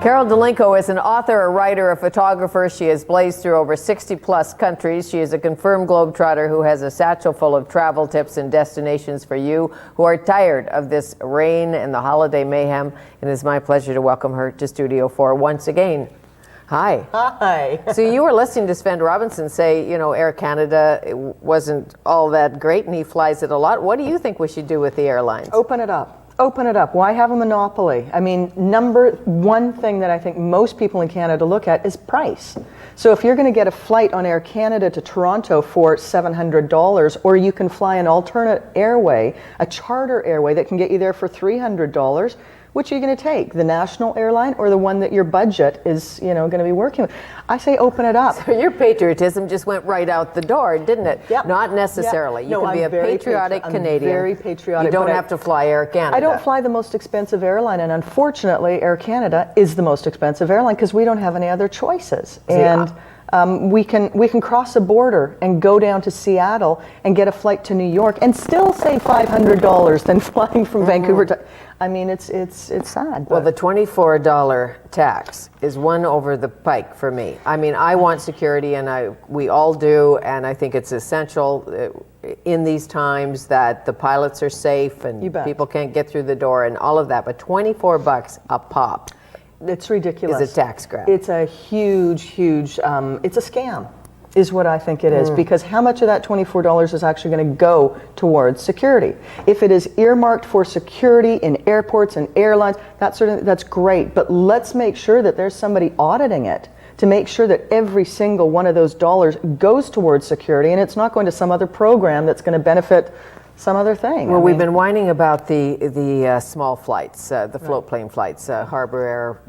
Carol Delinko is an author, a writer, a photographer. She has blazed through over 60-plus countries. She is a confirmed globetrotter who has a satchel full of travel tips and destinations for you who are tired of this rain and the holiday mayhem. And it's my pleasure to welcome her to Studio 4 once again. Hi. Hi. So you were listening to Sven Robinson say, you know, Air Canada wasn't all that great and he flies it a lot. What do you think we should do with the airlines? Open it up. Open it up. Why have a monopoly? I mean, number one thing that I think most people in Canada look at is price. So if you're going to get a flight on Air Canada to Toronto for $700, or you can fly an alternate airway, a charter airway that can get you there for $300, which are you going to take? The national airline or the one that your budget is, you know, going to be working with? I say open it up. So your patriotism just went right out the door, didn't it? Yep. Not necessarily. Yep. You can be a patriotic Canadian. I'm very patriotic. You don't have to fly Air Canada. I don't fly the most expensive airline, and unfortunately, Air Canada is the most expensive airline because we don't have any other choices. And we can cross a border and go down to Seattle and get a flight to New York and still save $500 than flying from Vancouver to. I mean, it's sad. Well, the $24 tax is one over the pike for me. I mean, I want security, and we all do, and I think it's essential in these times that the pilots are safe and people can't get through the door and all of that. But $24 a pop. It's ridiculous. It's a tax grab. It's a huge, it's a scam, is what I think it is. Because how much of that $24 is actually going to go towards security? If it is earmarked for security in airports and airlines, that's great. But let's make sure that there's somebody auditing it to make sure that every single one of those dollars goes towards security, and it's not going to some other program that's going to benefit some other thing. Well, we've been whining about the small flights, the float plane flights, Harbour Air,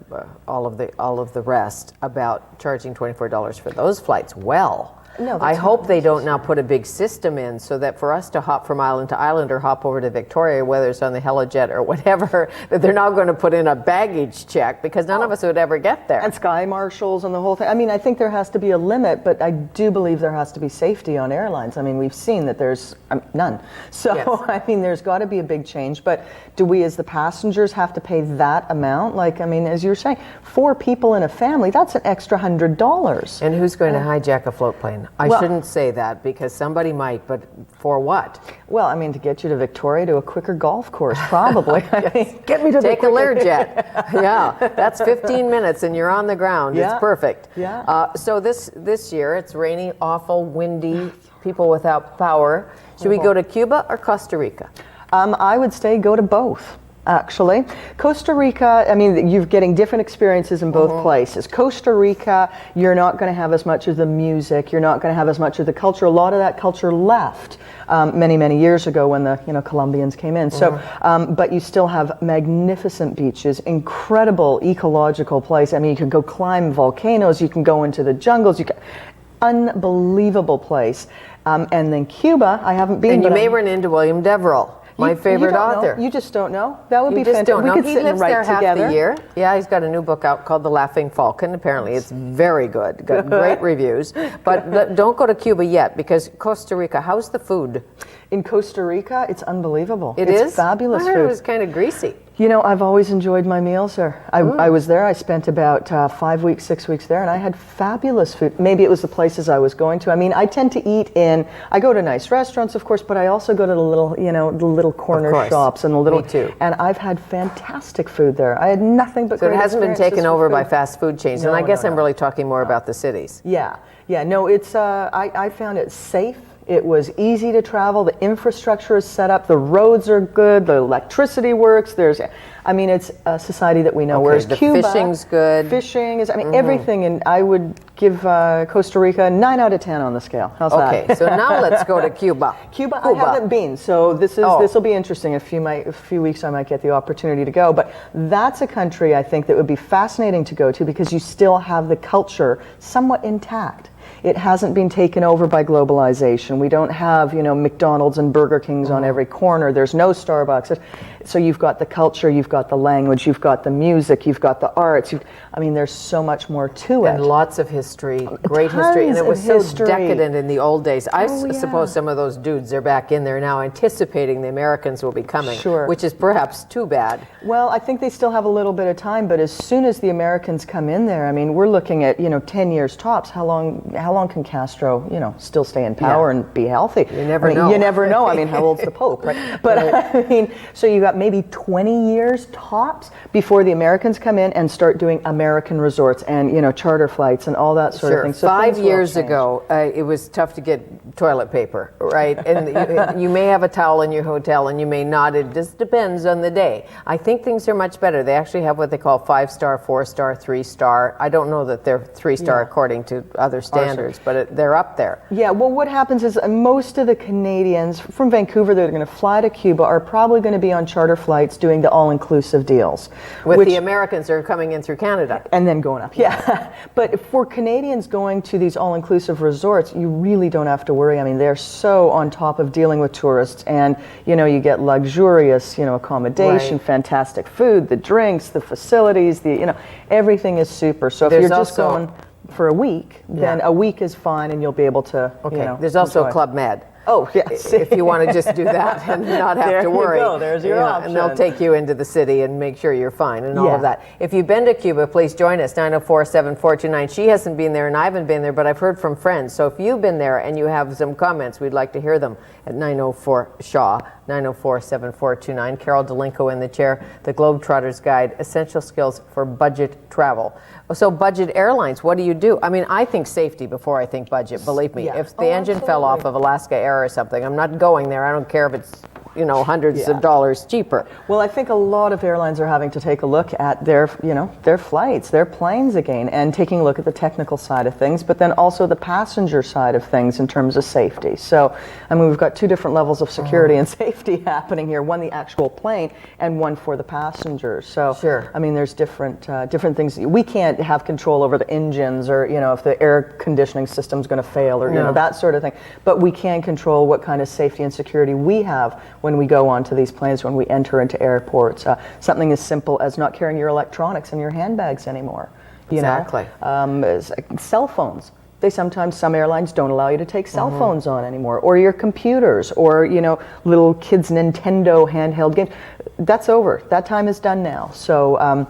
all of the rest, about charging $24 for those flights. Well, no, I hope they don't now put a big system in so that for us to hop from island to island or hop over to Victoria, whether it's on the Helijet or whatever, that they're now going to put in a baggage check because none of us would ever get there. And sky marshals and the whole thing. I mean, I think there has to be a limit, but I do believe there has to be safety on airlines. I mean, we've seen that there's none. So, yes. I mean, there's got to be a big change. But do we as the passengers have to pay that amount? Like, I mean, as you were saying, 4 people in a family, that's an extra $100. And who's going to hijack a float plane? I shouldn't say that because somebody might, but for what? Well, I mean, to get you to Victoria to a quicker golf course, probably. I mean, get me to take a Learjet. Yeah, that's 15 minutes and you're on the ground. Yeah. It's perfect. Yeah. So this year it's rainy, awful, windy, people without power. Should we go to Cuba or Costa Rica? I would say go to both. Actually, Costa Rica, I mean, you're getting different experiences in both places. Costa Rica, you're not going to have as much of the music, you're not going to have as much of the culture. A lot of that culture left many years ago when the Colombians came in. So, but you still have magnificent beaches, incredible ecological place. I mean, you can go climb volcanoes, you can go into the jungles, unbelievable place. And then Cuba, I haven't been. And you may run into William Deverell. My favorite author. You just don't know? That would be fantastic. Don't know. We could sit and write together. Half the year. Yeah, he's got a new book out called The Laughing Falcon. Apparently it's very good. Got great reviews. But don't go to Cuba yet because Costa Rica, how's the food? In Costa Rica, it's unbelievable. It's fabulous food. It was kind of greasy. You know, I've always enjoyed my meals there. I was there. I spent about 5 weeks, 6 weeks there, and I had fabulous food. Maybe it was the places I was going to. I mean, I tend to eat I go to nice restaurants, of course, but I also go to the little corner shops and the little. Me too. And I've had fantastic food there. I had nothing but. So it hasn't been taken over by fast food chains, and I guess I'm really talking more about the cities. Yeah. No, it's. I found it safe. It was easy to travel. The infrastructure is set up. The roads are good. The electricity works. It's a society that we know. Whereas the Cuba, fishing's good. Fishing is, everything. And I would give Costa Rica 9 out of 10 on the scale. How's that? Okay, so now let's go to Cuba. Cuba, I haven't been, so this will be interesting. A few weeks, I might get the opportunity to go. But that's a country I think that would be fascinating to go to because you still have the culture somewhat intact. It hasn't been taken over by globalization. We don't have, McDonald's and Burger Kings on every corner. There's no Starbucks. So you've got the culture, you've got the language, you've got the music, you've got the arts. There's so much more to it. And lots of history, great history. And it was so decadent in the old days. I suppose some of those dudes are back in there now anticipating the Americans will be coming, which is perhaps too bad. Well, I think they still have a little bit of time, but as soon as the Americans come in there, we're looking at, 10 years tops. How long can Castro, still stay in power and be healthy? You never know. You never know. How old's the Pope, right? But so you got maybe 20 years tops before the Americans come in and start doing American resorts and, charter flights and all that sort of thing. So 5 years ago, it was tough to get toilet paper, right? And you may have a towel in your hotel and you may not. It just depends on the day. I think things are much better. They actually have what they call 5-star, 4-star, 3-star. I don't know that they're 3-star according to other standards, but they're up there. Yeah, well, what happens is most of the Canadians from Vancouver that are going to fly to Cuba are probably going to be on charter flights doing the all-inclusive deals. With the Americans that are coming in through Canada. And then going up, yeah. But for Canadians going to these all-inclusive resorts, you really don't have to worry. They're so on top of dealing with tourists, and, you get luxurious, accommodation, fantastic food, the drinks, the facilities, everything is super. So if you're just going for a week, then a week is fine and you'll be able to, There's also enjoy. Club Med. Oh, yes. If you want to just do that and not have to worry. There you go. There's your option. And they'll take you into the city and make sure you're fine and all of that. If you've been to Cuba, please join us, 904-7429. She hasn't been there and I haven't been there, but I've heard from friends. So if you've been there and you have some comments, we'd like to hear them at 904-SHAW, 904-7429. Carol Delinko in the chair, The Globetrotter's Guide, Essential Skills for Budget Travel. So budget airlines, what do you do? I think safety before I think budget, believe me. If the engine fell off of Alaska Air or something, I'm not going there. I don't care if it's hundreds of dollars cheaper. Well, I think a lot of airlines are having to take a look at their flights, their planes again, and taking a look at the technical side of things, but then also the passenger side of things in terms of safety. So, we've got two different levels of security and safety happening here. One, the actual plane, and one for the passengers. So, there's different things. We can't have control over the engines or, if the air conditioning system's going to fail or, that sort of thing. But we can control what kind of safety and security we have when we go onto these planes, when we enter into airports. Something as simple as not carrying your electronics in your handbags anymore. Exactly. Cell phones. Some airlines don't allow you to take cell phones on anymore, or your computers, or little kids' Nintendo handheld games. That's over. That time is done now. So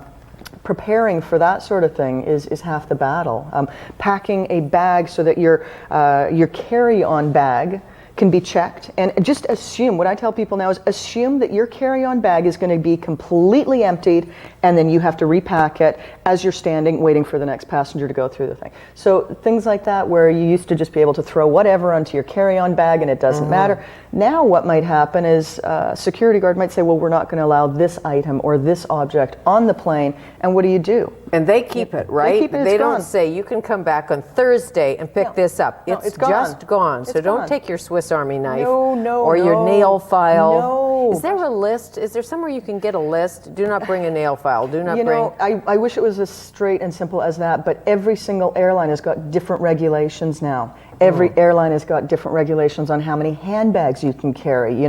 preparing for that sort of thing is half the battle. Packing a bag so that your carry-on bag can be checked, and just assume, what I tell people now is assume that your carry-on bag is going to be completely emptied, and then you have to repack it as you're standing waiting for the next passenger to go through the thing. So things like that, where you used to just be able to throw whatever onto your carry-on bag and it doesn't matter. Now what might happen is a security guard might say, well, we're not going to allow this item or this object on the plane, and what do? And they keep it, right? They keep it, they don't say you can come back on Thursday and pick this up. It's just gone. So don't take your Swiss Army knife or your your nail file. No. Is there a list? Is there somewhere you can get a list? Do not bring a nail file. Do not bring... I wish it was as straight and simple as that, but every single airline has got different regulations now. Every airline has got different regulations on how many handbags you can carry.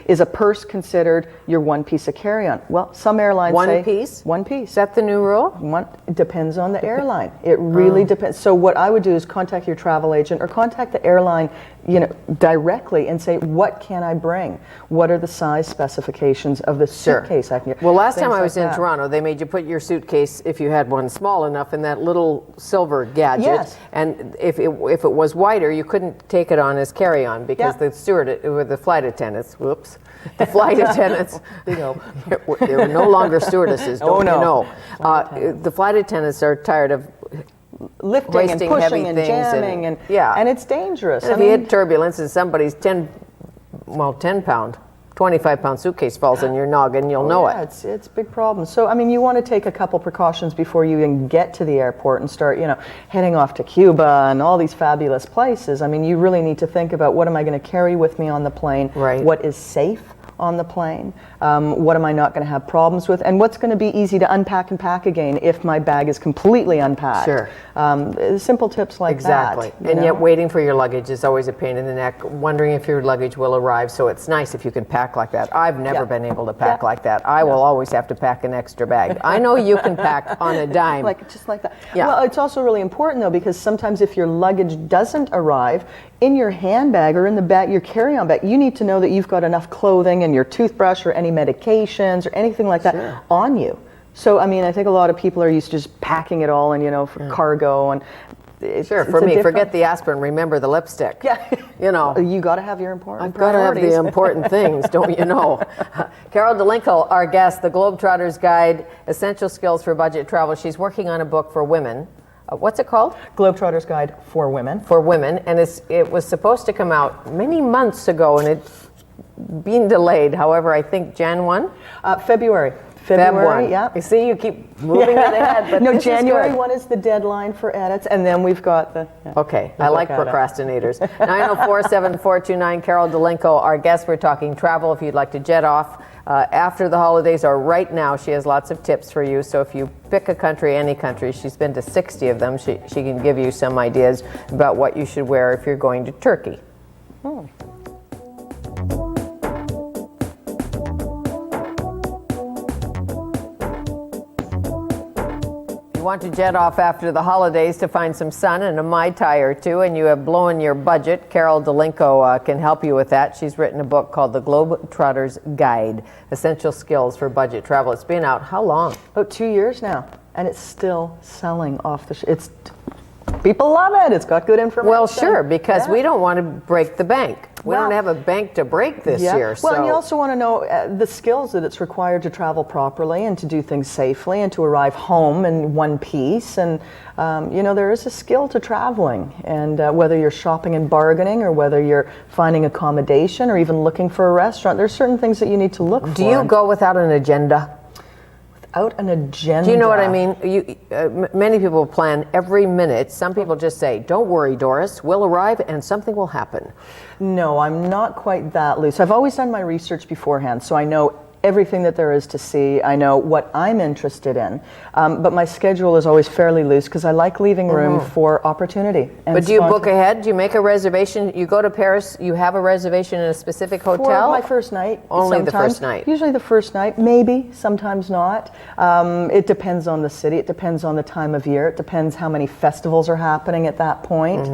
Is a purse considered your one piece of carry-on? Well, some airlines say... One piece? One piece. Is that the new rule? It depends on the airline. It really depends. So what I would do is contact your travel agent or contact the airline, directly and say, what can I bring? What are the size specifications of the suitcase I can get? Well, last time I was in Toronto, they made you put your suitcase, if you had one small enough, in that little silver gadget. Yes. And if it was wider, you couldn't take it on as carry-on because the flight attendants, the flight attendants, they were no longer stewardesses, don't you know? The flight attendants are tired of lifting and pushing and jamming and it's dangerous. And if you hit turbulence and somebody's 10-pound, 25-pound suitcase falls in your noggin, you'll know it. It's a big problem. So, you want to take a couple precautions before you even get to the airport and start, heading off to Cuba and all these fabulous places. You really need to think about, what am I going to carry with me on the plane? Right. What is safe on the plane? What am I not going to have problems with? And what's going to be easy to unpack and pack again if my bag is completely unpacked? Sure. Simple tips like exactly. that. And yet waiting for your luggage is always a pain in the neck, wondering if your luggage will arrive. So it's nice if you can pack like that. I've never been able to pack like that. I will always have to pack an extra bag. I know you can pack on a dime. Just like that. Yeah. Well, it's also really important though, because sometimes if your luggage doesn't arrive in your handbag or in the back, your carry-on bag, you need to know that you've got enough clothing and your toothbrush or any medications or anything like that on you. So, I mean, I think a lot of people are used to just packing it all and, for cargo and for me, forget the aspirin, remember the lipstick. Yeah. You got to have your important priorities. I've got to have the important things, don't you know? Carol Delinko, our guest, the Globetrotter's Guide, Essential Skills for Budget Travel. She's working on a book for women. What's it called? Globetrotter's Guide for Women. For women, and it was supposed to come out many months ago, and it's been delayed. However, I think Jan 1? February. February, yeah. You see, you keep moving it ahead. But no, January 1 is the deadline for edits, and then we've got the... Okay, I like procrastinators. 904-7429, Carol Delinko, our guest. We're talking travel. If you'd like to jet off after the holidays or right now, she has lots of tips for you. So if you pick a country, any country, she's been to 60 of them, she can give you some ideas about what you should wear if you're going to Turkey. You want to jet off after the holidays to find some sun and a Mai Tai or two, and you have blown your budget, Carol Delinko can help you with that. She's written a book called The Globetrotter's Guide, Essential Skills for Budget Travel. It's been out how long? About 2 years now, and it's still selling off the people love it. It's got good information. Well, sure, because we don't want to break the bank. We don't have a bank to break this year. Well, and you also want to know the skills that it's required to travel properly and to do things safely and to arrive home in one piece. And, there is a skill to traveling. And whether you're shopping and bargaining or whether you're finding accommodation or even looking for a restaurant, there's certain things that you need to look for. Do you go without an agenda? Without an agenda. Do you know what I mean? Many people plan every minute. Some people just say, "Don't worry, Doris, we'll arrive and something will happen." No, I'm not quite that loose. I've always done my research beforehand, so I know everything that there is to see. I know what I'm interested in, but my schedule is always fairly loose because I like leaving room for opportunity. But do you book ahead? Do you make a reservation? You go to Paris, you have a reservation in a specific hotel? For my first night. Only the first night? Usually the first night, maybe, sometimes not. It depends on the city, it depends on the time of year, it depends how many festivals are happening at that point.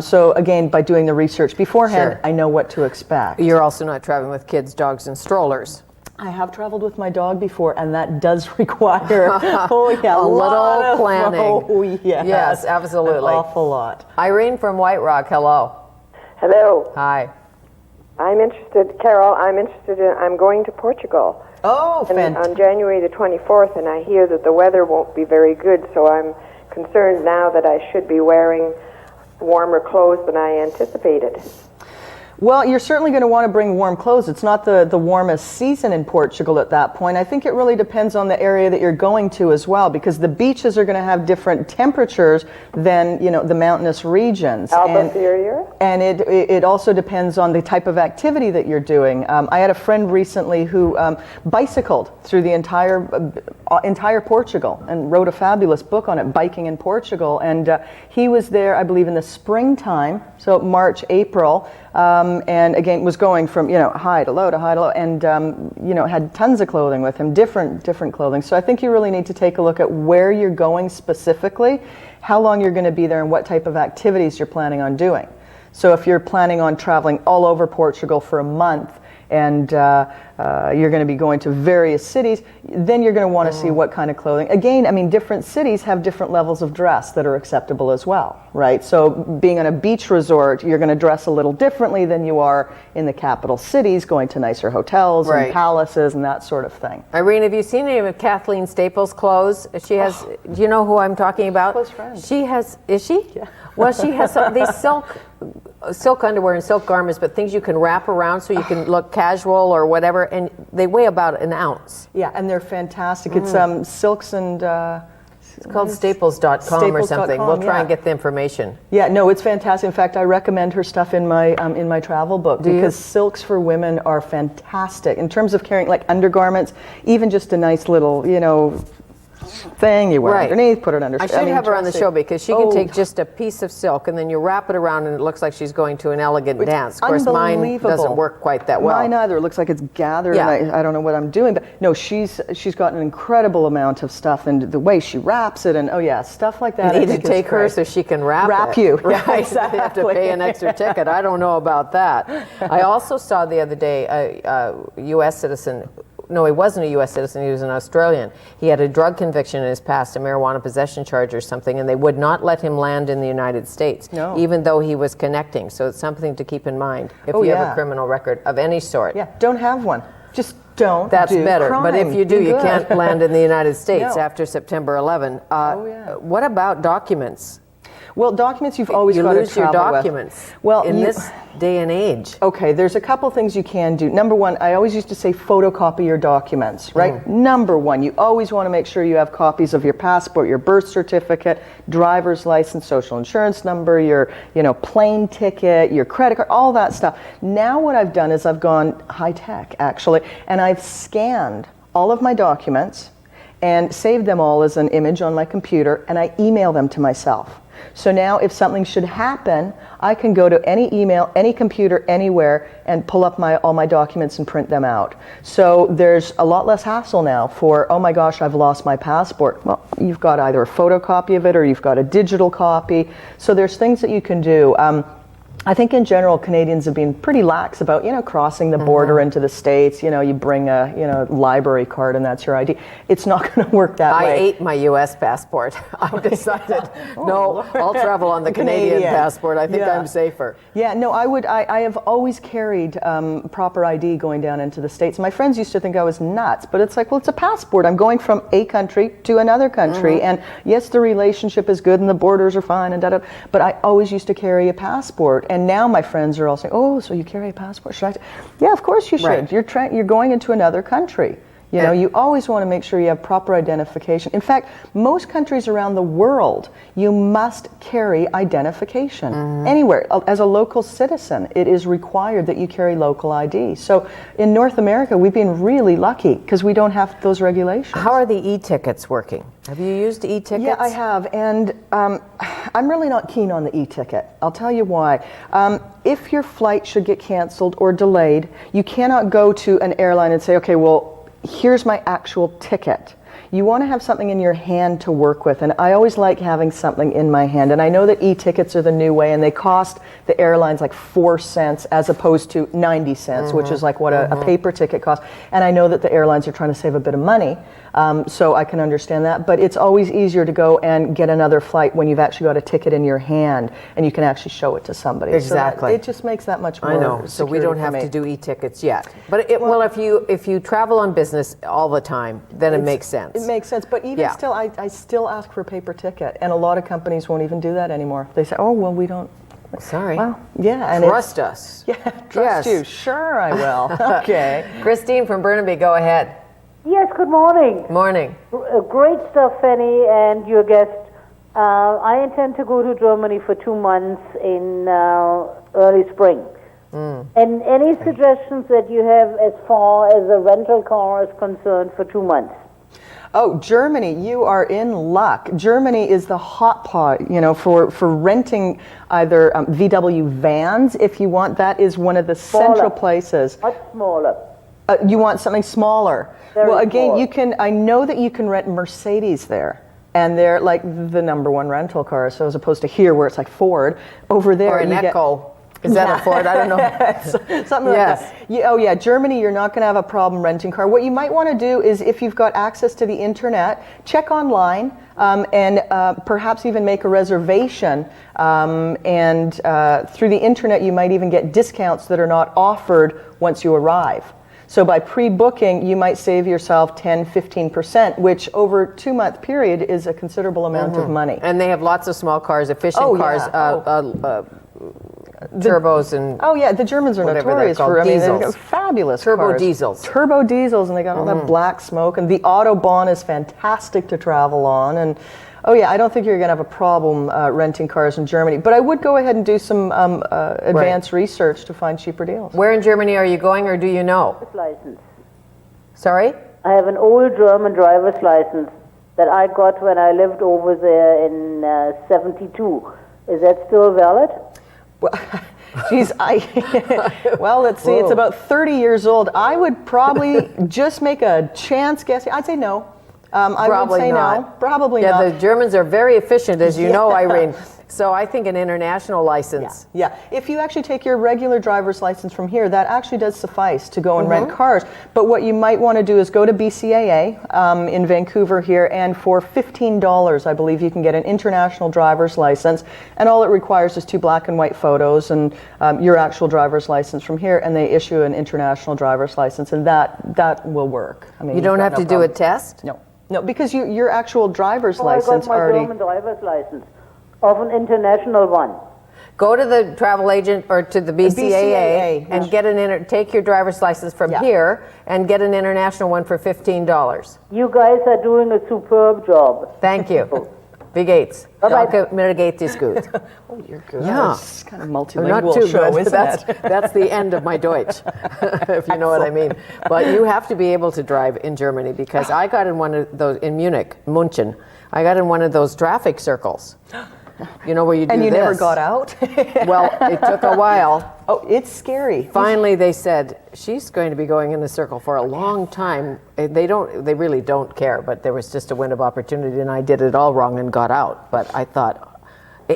So again, by doing the research beforehand, I know what to expect. You're also not traveling with kids, dogs, and strollers. I have traveled with my dog before, and that does require a little planning. Oh, yes. Yes, absolutely. An awful lot. Irene from White Rock, hello. Hello. Hi. I'm going to Portugal. Oh, fantastic. On January the 24th, and I hear that the weather won't be very good, so I'm concerned now that I should be wearing warmer clothes than I anticipated. Well, you're certainly going to want to bring warm clothes. It's not the warmest season in Portugal at that point. I think it really depends on the area that you're going to as well, because the beaches are going to have different temperatures than, the mountainous regions. And it also depends on the type of activity that you're doing. I had a friend recently who bicycled through the entire Portugal and wrote a fabulous book on it, Biking in Portugal. And he was there, I believe, in the springtime, so March, April. And again, was going from high to low to high to low, and had tons of clothing with him, different clothing. So I think you really need to take a look at where you're going specifically, how long you're going to be there, and what type of activities you're planning on doing. So if you're planning on traveling all over Portugal for a month, and you're going to be going to various cities, then you're going to want to see what kind of clothing. Again, I mean, different cities have different levels of dress that are acceptable as well, right? So being on a beach resort, you're going to dress a little differently than you are in the capital cities, going to nicer hotels and palaces and that sort of thing. Irene, have you seen any of Kathleen Staples' clothes? She has, do you know who I'm talking about? Close friend. She has, is she? Yeah. Well, she has these silk underwear and silk garments, but things you can wrap around so you can look casual or whatever, and they weigh about an ounce. Yeah, and they're fantastic. It's silks and... it's called staples.com or something. We'll try and get the information. Yeah, no, it's fantastic. In fact, I recommend her stuff in my travel book because silks for women are fantastic. In terms of carrying like undergarments, even just a nice little, thing, you wear Right. underneath, put it under. I should have her on the show because she can take just a piece of silk and then you wrap it around and it looks like she's going to an elegant dance. Of course, mine doesn't work quite that well. Mine either. It looks like it's gathered, and I don't know what I'm doing. But no, she's got an incredible amount of stuff, and the way she wraps it, and stuff like that. You need to take her so she can wrap you. Right, Yeah, exactly. You have to pay an extra ticket. I don't know about that. I also saw the other day a U.S. citizen. No, he wasn't a U.S. citizen. He was an Australian. He had a drug conviction in his past, a marijuana possession charge or something, and they would not let him land in the United States, even though he was connecting. So it's something to keep in mind if you have a criminal record of any sort. Yeah, don't have one. Just don't. That's do better. crime. But if you do, you can't land in the United States after September 11. What about documents? Well, documents you've always got to travel with. You lose your documents in this day and age. Okay, there's a couple things you can do. Number one, I always used to say photocopy your documents, right? Number one, you always want to make sure you have copies of your passport, your birth certificate, driver's license, social insurance number, your plane ticket, your credit card, all that stuff. Now what I've done is I've gone high tech, actually, and I've scanned all of my documents and saved them all as an image on my computer, and I email them to myself. So now if something should happen, I can go to any email, any computer, anywhere, and pull up all my documents and print them out. So there's a lot less hassle now for, oh my gosh, I've lost my passport. Well, you've got either a photocopy of it or you've got a digital copy. So there's things that you can do. I think in general Canadians have been pretty lax about crossing the border into the States. You bring a library card and that's your ID. It's not going to work that way. I ate my U.S. passport. I decided no, I'll travel on the Canadian passport. I think I'm safer. Yeah, no, I have always carried proper ID going down into the States. My friends used to think I was nuts, but it's like, well, it's a passport. I'm going from a country to another country, and yes, the relationship is good and the borders are fine and da-da, but I always used to carry a passport. And now my friends are all saying, oh, so you carry a passport? Should I? Yeah, of course you should. Right. You're going into another country. You always want to make sure you have proper identification. In fact, most countries around the world, you must carry identification. Anywhere. As a local citizen, it is required that you carry local ID. So in North America, we've been really lucky because we don't have those regulations. How are the e-tickets working? Have you used e-tickets? Yeah, I have, and I'm really not keen on the e-ticket. I'll tell you why. If your flight should get canceled or delayed, you cannot go to an airline and say, okay, well, here's my actual ticket. You want to have something in your hand to work with, and I always like having something in my hand. And I know that e-tickets are the new way, and they cost the airlines like 4 cents as opposed to 90 cents, which is like what a paper ticket costs. And I know that the airlines are trying to save a bit of money, so I can understand that. But it's always easier to go and get another flight when you've actually got a ticket in your hand, and you can actually show it to somebody. Exactly. So it just makes that much more. I know. So we don't have to do e-tickets yet. But if you travel on business all the time, then it makes sense. It makes sense, but even still, I still ask for a paper ticket, and a lot of companies won't even do that anymore. They say, "Oh, well, we don't." Sorry. Well, yeah, and trust us. Yeah, trust you. Sure, I will. Okay. Christine from Burnaby, go ahead. Yes. Good morning. Morning. Great stuff, Fanny, and your guest. I intend to go to Germany for 2 months in early spring. And any suggestions that you have as far as a rental car is concerned for 2 months? Oh, Germany, you are in luck. Germany is the hot pot, for renting either VW vans, if you want. That is one of the central places. Much smaller. You want something smaller? Very well, again, small. I know that you can rent Mercedes there. And they're like the number one rental car. So as opposed to here where it's like Ford, over there or an Echo. Is that a Ford? I don't know. Something like that. Germany, you're not going to have a problem renting car. What you might want to do is, if you've got access to the internet, check online and perhaps even make a reservation. And through the internet, you might even get discounts that are not offered once you arrive. So by pre-booking, you might save yourself 10, 15%, which over a 2-month period is a considerable amount of money. And they have lots of small cars, efficient cars. Turbos and the Germans are notorious for they've got fabulous turbo cars. diesels, and they got all that black smoke, and the Autobahn is fantastic to travel on. And I don't think you're going to have a problem renting cars in Germany, but I would go ahead and do some advanced research to find cheaper deals. Where in Germany are you going, or do you know? License. Sorry? I have an old German driver's license that I got when I lived over there in 72. Is that still valid? Well, geez, well, let's see, it's about 30 years old. I would probably just make a chance guess. I'd say no. I would say no. Probably not. Yeah, the Germans are very efficient, as you know, Irene. So I think an international license. Yeah. If you actually take your regular driver's license from here, that actually does suffice to go and rent cars. But what you might want to do is go to BCAA in Vancouver here, and for $15, I believe you can get an international driver's license. And all it requires is 2 black and white photos and your actual driver's license from here, and they issue an international driver's license, and that will work. I mean, you don't have to do a test? No, because your actual driver's license I got my already. German driver's license of an international one. Go to the travel agent or to the BCAA and get take your driver's license from here and get an international one for $15. You guys are doing a superb job. Thank you. Wie geht's? Danke, mir geht es gut. Oh, you're good. Yeah. It's kind of multilingual Not too show, good. isn't it? That's the end of my Deutsch, if you know what I mean. But you have to be able to drive in Germany, because I got in one of those, in München, I got in one of those traffic circles. You know, where you do and you this. never got out? Well, it took a while. Oh, it's scary. Finally, they said, she's going to be going in the circle for a long time. They really don't care, but there was just a window of opportunity, and I did it all wrong and got out. But I thought,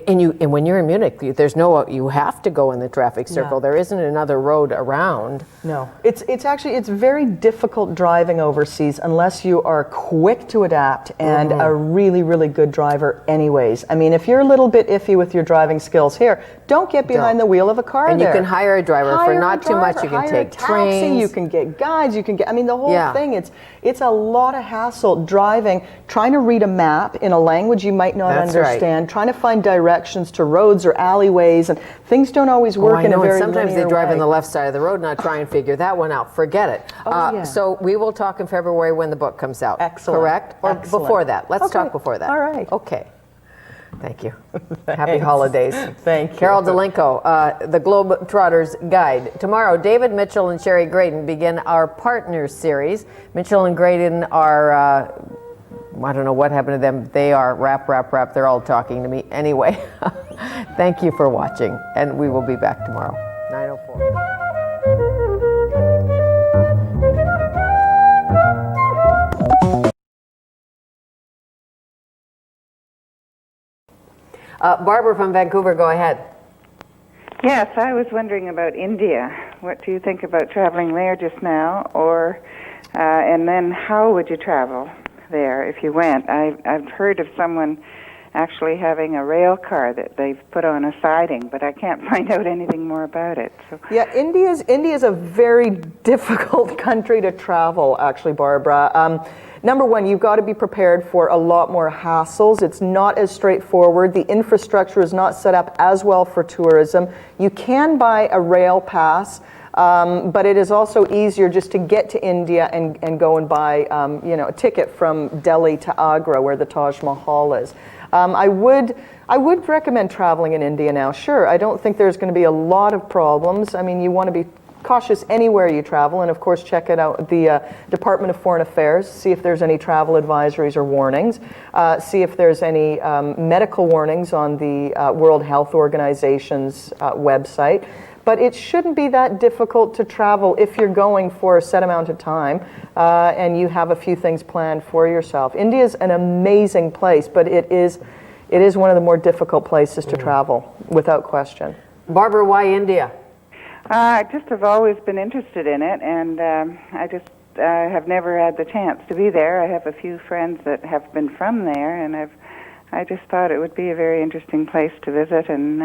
and when you're in Munich, you have to go in the traffic circle. There isn't another road around. No, it's very difficult driving overseas unless you are quick to adapt and a really, really good driver anyways. I mean, if you're a little bit iffy with your driving skills here, don't get behind the wheel of a car. And you can hire a driver for not too much. You can take trains. You can get guides. You can get, I mean, the whole thing, it's a lot of hassle driving, trying to read a map in a language you might not understand, trying to find directions to roads or alleyways, and things don't always work in a very sometimes they drive way. on the left side of the road, and I try and figure that one out. Forget it. So we will talk in February when the book comes out. Excellent. Correct? Or before that? Let's talk before that. All right. Okay. Thank you. Happy holidays. Thank you. Carol Delinko, The Globetrotter's Guide. Tomorrow, David Mitchell and Sherry Graydon begin our Partners series. Mitchell and Graydon are, I don't know what happened to them. They are rap. They're all talking to me. Anyway, thank you for watching, and we will be back tomorrow. 9:04. Barbara from Vancouver, go ahead. Yes, I was wondering about India. What do you think about traveling there just now, or and then how would you travel there if you went? I've heard of someone actually having a rail car that they've put on a siding, but I can't find out anything more about it. So. Yeah, India's a very difficult country to travel, actually, Barbara. Number one, you've got to be prepared for a lot more hassles. It's not as straightforward. The infrastructure is not set up as well for tourism. You can buy a rail pass, but it is also easier just to get to India and go and buy a ticket from Delhi to Agra, where the Taj Mahal is. I would recommend traveling in India now. Sure, I don't think there's going to be a lot of problems. I mean, you want to be cautious anywhere you travel, and of course check it out the Department of Foreign Affairs, see if there's any travel advisories or warnings, see if there's any medical warnings on the World Health Organization's website. But it shouldn't be that difficult to travel if you're going for a set amount of time and you have a few things planned for yourself. India is an amazing place, but it is one of the more difficult places to travel, without question. Barbara, why India? I just have always been interested in it, and I just have never had the chance to be there. I have a few friends that have been from there, and I just thought it would be a very interesting place to visit, and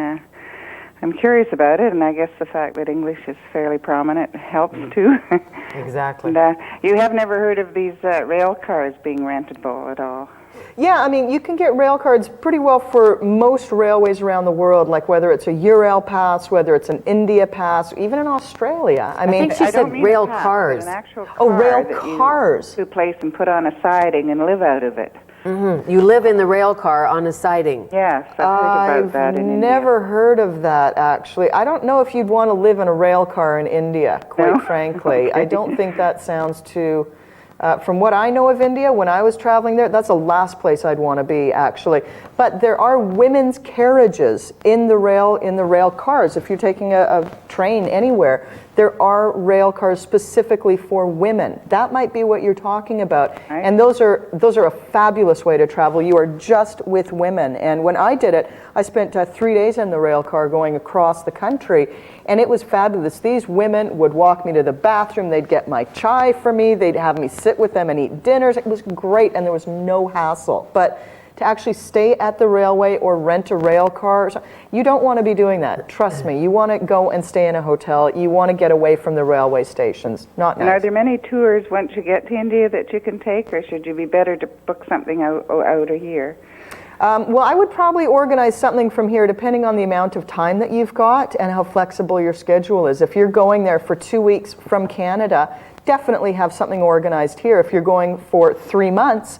I'm curious about it, and I guess the fact that English is fairly prominent helps too. Exactly. And you have never heard of these rail cars being rentable at all? Yeah, I mean, you can get rail cards pretty well for most railways around the world, like whether it's a Eurail pass, whether it's an India pass, even in Australia. I mean, think she said rail cars. An actual car oh, rail that cars. You place and put on a siding and live out of it. Mm-hmm. You live in the rail car on a siding. Yes, I've heard about that in India. I've never heard of that, actually. I don't know if you'd want to live in a rail car in India, quite frankly. Okay. I don't think that sounds too From what I know of India, when I was traveling there, that's the last place I'd want to be, actually. But there are women's carriages in the rail cars. If you're taking a train anywhere, there are rail cars specifically for women. That might be what you're talking about. Right. And those are a fabulous way to travel. You are just with women. And when I did it, I spent 3 days in the rail car going across the country, and it was fabulous. These women would walk me to the bathroom. They'd get my chai for me. They'd have me sit with them and eat dinners. It was great, and there was no hassle. But to actually stay at the railway or rent a rail car, you don't want to be doing that. Trust me. You want to go and stay in a hotel. You want to get away from the railway stations. Not nice. And are there many tours once you get to India that you can take, or should you be better to book something out of here? Well, I would probably organize something from here depending on the amount of time that you've got and how flexible your schedule is. If you're going there for 2 weeks from Canada, definitely have something organized here. If you're going for 3 months,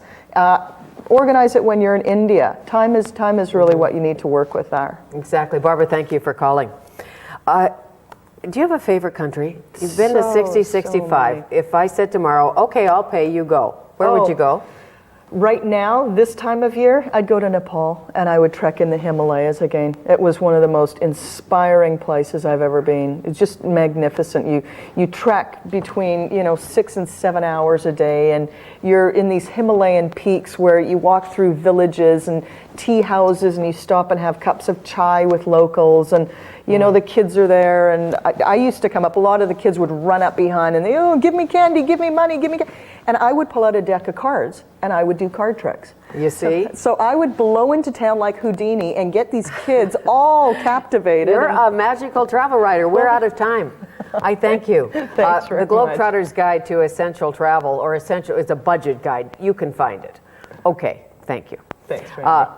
organize it when you're in India. Time is really what you need to work with there. Exactly. Barbara, thank you for calling. Do you have a favorite country? You've been to 60, 65. If I said tomorrow, okay, I'll pay, you go. Where would you go? Right now, this time of year, I'd go to Nepal and I would trek in the Himalayas again. It was one of the most inspiring places I've ever been. It's just magnificent. You trek between 6 and 7 hours a day, and you're in these Himalayan peaks where you walk through villages and tea houses, and you stop and have cups of chai with locals, and the kids are there. And I used to come up. A lot of the kids would run up behind and they, give me candy, give me money, give me candy. And I would pull out a deck of cards and I would do card tricks. You see? So I would blow into town like Houdini and get these kids all captivated. You're a magical travel writer. We're out of time. I thank you. Thanks very the Globetrotter's Guide to Essential Travel, or Essential, it's a budget guide. You can find it. Okay, thank you. Thanks very much.